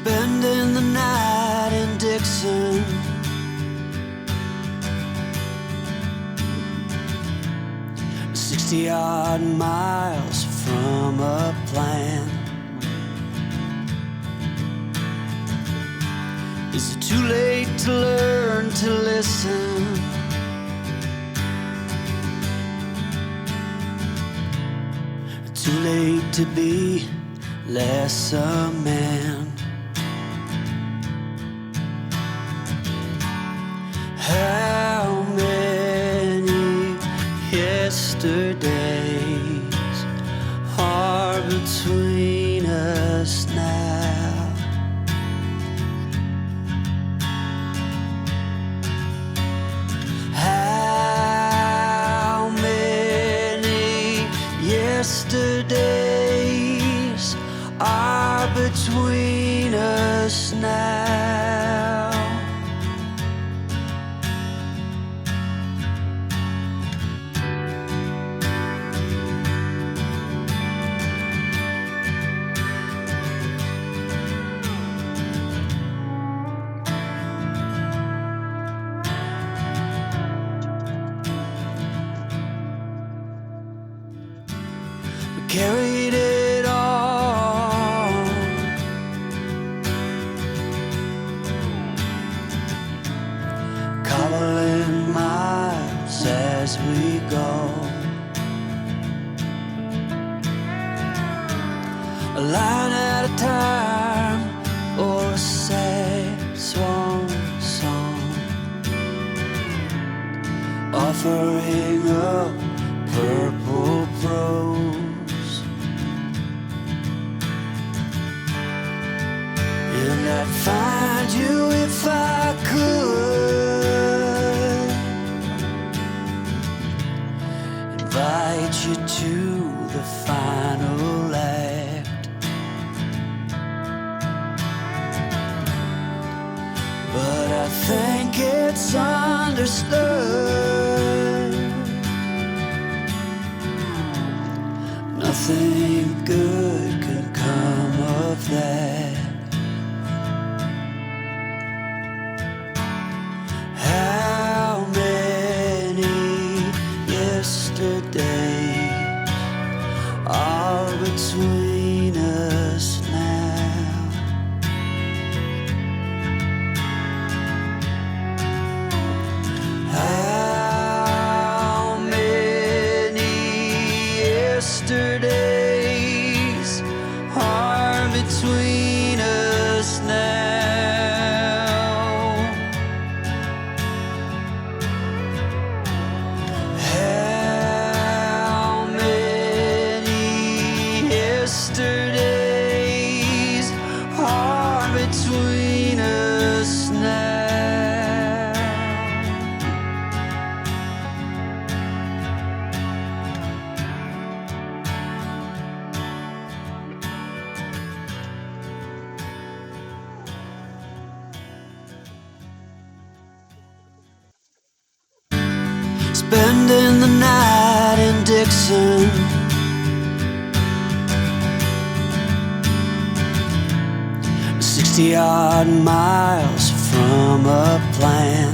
spending the night in Dixon. "60-odd miles from a plan. Is it too late to learn to listen? Too late to be less a man? How many yesterdays are between us now? How many yesterdays are between us now? We carried it all, cobbling miles as we go, a line at a time, or a sad swan song, offering up purple prose. And I'd find you if I could, invite you to the final act. But I think it's understood nothing good can come of that. How many yesterdays are between us now? How many yesterdays are between us now? How many yesterdays are between us now? Spending the night in Dixon. "60-odd miles from a plan.